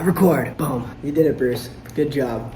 Record. Boom. You did it, Bruce. Good job.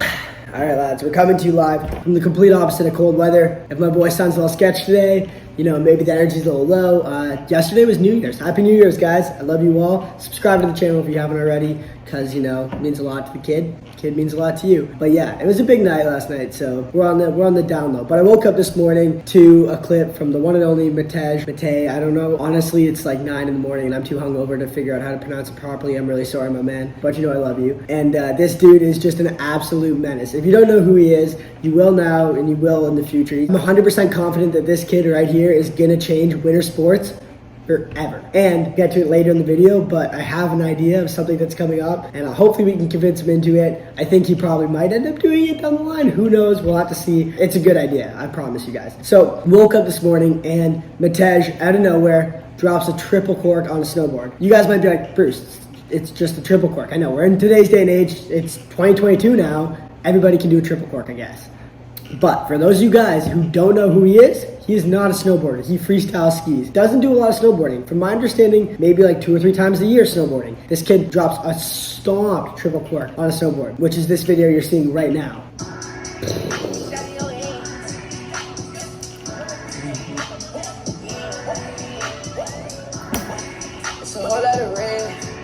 All right, lads, we're coming to you live from the complete opposite of cold weather. If my voice sounds a little sketchy today, you know, maybe the energy's a little low. Yesterday was New Year's. Happy New Year's, guys. I love you all. Subscribe to the channel if you haven't already, because, you know, it means a lot to the kid. The kid means a lot to you. But yeah, it was a big night last night, so we're on the down low. But I woke up this morning to a clip from the one and only Matej. I don't know. Honestly, it's like 9 in the morning, and I'm too hungover to figure out how to pronounce it properly. I'm really sorry, my man. But you know I love you. And this dude is just an absolute menace. If you don't know who he is, you will now, and you will in the future. I'm 100% confident that this kid right here is gonna change winter sports forever. And get to it later in the video, but I have an idea of something that's coming up, and hopefully we can convince him into it. I think he probably might end up doing it down the line. Who knows? We'll have to see. It's a good idea, I promise you guys. So, woke up this morning, and Matej, out of nowhere, drops a triple cork on a snowboard. You guys might be like, Bruce, it's just a triple cork. I know, we're in today's day and age. It's 2022 now. Everybody can do a triple cork, I guess. But for those of you guys who don't know who he is not a snowboarder. He freestyle skis. Doesn't do a lot of snowboarding. From my understanding, maybe like 2 or 3 times a year snowboarding. This kid drops a stomped triple cork on a snowboard, which is this video you're seeing right now.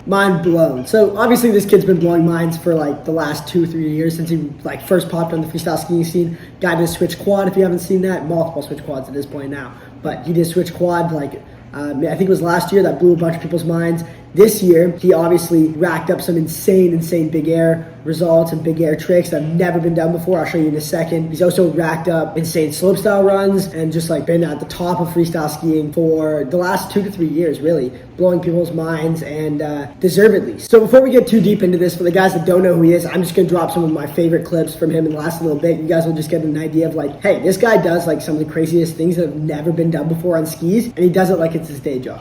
Mind blown. So obviously this kid's been blowing minds for like the last 2-3 years since he like first popped on the freestyle skiing scene. Guy did a switch quad, if you haven't seen that. Multiple switch quads at this point now. But he did switch quad like, I think it was last year, that blew a bunch of people's minds. This year, he obviously racked up some insane big air results and big air tricks that have never been done before. I'll show you in a second. He's also racked up insane slopestyle runs and just like been at the top of freestyle skiing for the last 2 to 3 years, really, blowing people's minds, and deservedly. So before we get too deep into this, for the guys that don't know who he is, I'm just gonna drop some of my favorite clips from him in the last little bit. You guys will just get an idea of like, hey, this guy does like some of the craziest things that have never been done before on skis, and he does it like it's his day job.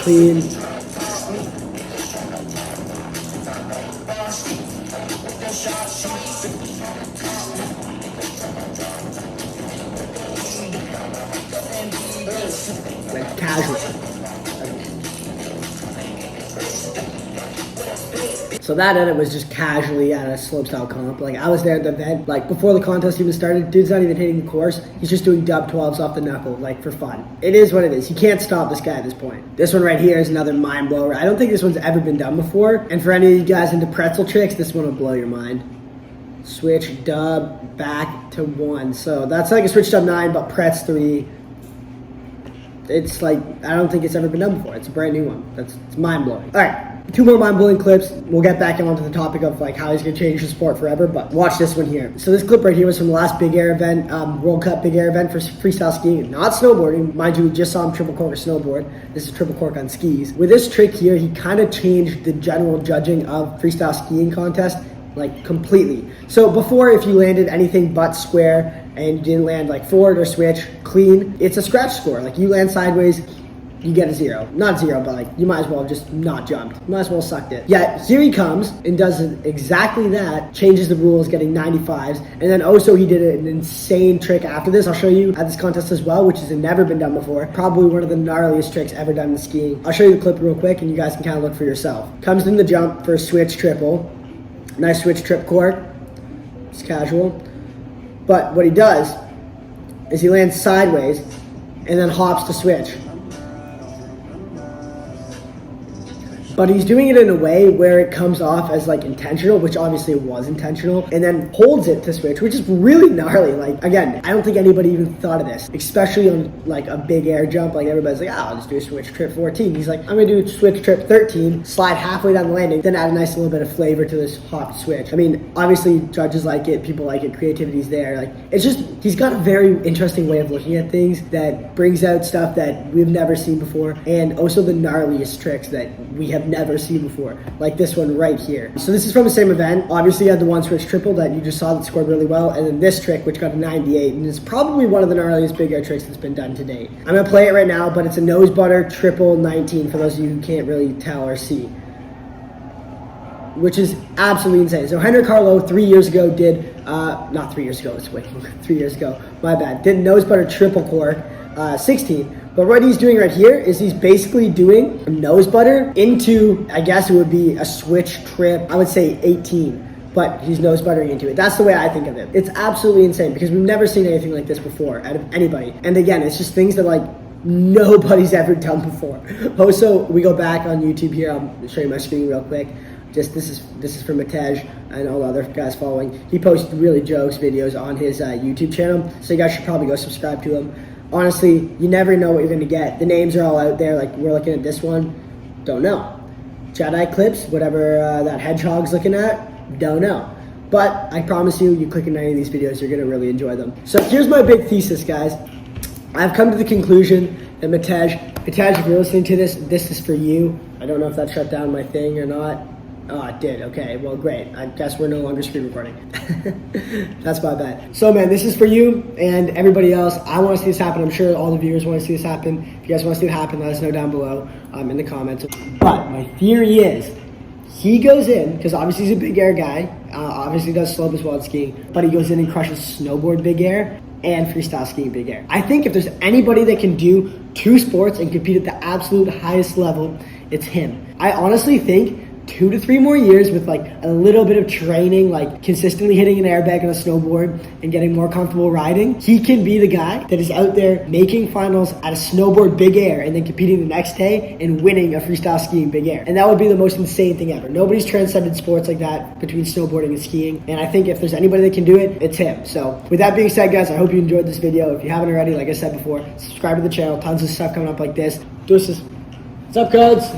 Clean. Like casual. So that edit was just casually at a slopestyle comp. Like I was there at the event, like before the contest even started. Dude's not even hitting the course. He's just doing dub 12s off the knuckle, like for fun. It is what it is. You can't stop this guy at this point. This one right here is another mind blower. I don't think this one's ever been done before. And for any of you guys into pretzel tricks, this one will blow your mind. Switch dub back to 1. So that's like a switch dub 9, but pretz 3. It's like, I don't think it's ever been done before. It's a brand new one. It's mind blowing. All right. 2 more mind-blowing clips. We'll get back onto the topic of like how he's gonna change the sport forever, but watch this one here. So this clip right here was from the last big air event, World Cup big air event for freestyle skiing, not snowboarding. Mind you, we just saw him triple cork a snowboard. This is triple cork on skis. With this trick here, he kind of changed the general judging of freestyle skiing contest, like completely. So before, if you landed anything but square and you didn't land like forward or switch, clean, it's a scratch score. Like you land sideways, you get a 0. Not 0, but like you might as well have just not jumped. You might as well have sucked it. Yeah, here he comes and does exactly that, changes the rules, getting 95s. And then also he did an insane trick after this. I'll show you at this contest as well, which has never been done before. Probably one of the gnarliest tricks ever done in skiing. I'll show you the clip real quick and you guys can kind of look for yourself. Comes in the jump for a switch triple. Nice switch trip cork. It's casual. But what he does is he lands sideways and then hops to switch. But he's doing it in a way where it comes off as like intentional, which obviously it was intentional, and then holds it to switch, which is really gnarly. Like, again, I don't think anybody even thought of this, especially on like a big air jump. Like everybody's like, I'll just do a switch trip 14. He's like, I'm gonna do a switch trip 13, slide halfway down the landing, then add a nice little bit of flavor to this hop switch. I mean, obviously judges like it, people like it, creativity's there. Like, it's just, he's got a very interesting way of looking at things that brings out stuff that we've never seen before, and also the gnarliest tricks that we have never seen before, like this one right here. So this is from the same event. Obviously, you had the one switch triple that you just saw that scored really well, and then this trick, which got a 98, and it's probably one of the gnarliest big air tricks that's been done to date. I'm gonna play it right now, but it's a nose butter triple 19 for those of you who can't really tell or see, which is absolutely insane. So Henry Carlo 3 years ago did, not 3 years ago, it's wait, 3 years ago, my bad, did nose butter triple cork, 16. But what he's doing right here is he's basically doing a nose butter into, I guess it would be a switch trip, I would say 18. But he's nose buttering into it. That's the way I think of it. It's absolutely insane because we've never seen anything like this before out of anybody. And again, it's just things that like nobody's ever done before. Also, we go back on YouTube here. I'll show you my screen real quick. Just this is for Matej and all the other guys following. He posts really jokes videos on his YouTube channel, so you guys should probably go subscribe to him. Honestly, you never know what you're gonna get. The names are all out there. Like we're looking at this one, don't know. Jedi clips, whatever that hedgehog's looking at. Don't know. But I promise you, you click on any of these videos, you're going to really enjoy them. So here's my big thesis, guys. I've come to the conclusion that Matej, if you're listening to this, this is for you. I don't know if that shut down my thing or not. Oh, it did. Okay, well, great. I guess we're no longer screen recording. That's my bad. So, man, this is for you and everybody else. I want to see this happen. I'm sure all the viewers want to see this happen. If you guys want to see it happen, let us know down below in the comments. But my theory is, he goes in, because obviously he's a big air guy, obviously does slope as well as skiing, but he goes in and crushes snowboard big air and freestyle skiing big air. I think if there's anybody that can do two sports and compete at the absolute highest level, it's him. I honestly think 2 to 3 more years with like a little bit of training, like consistently hitting an airbag on a snowboard and getting more comfortable riding, he can be the guy that is out there making finals at a snowboard big air and then competing the next day and winning a freestyle skiing big air. And that would be the most insane thing ever. Nobody's transcended sports like that between snowboarding and skiing. And I think if there's anybody that can do it, it's him. So with that being said, guys, I hope you enjoyed this video. If you haven't already, like I said before, subscribe to the channel. Tons of stuff coming up like this. Deuces. What's up, codes?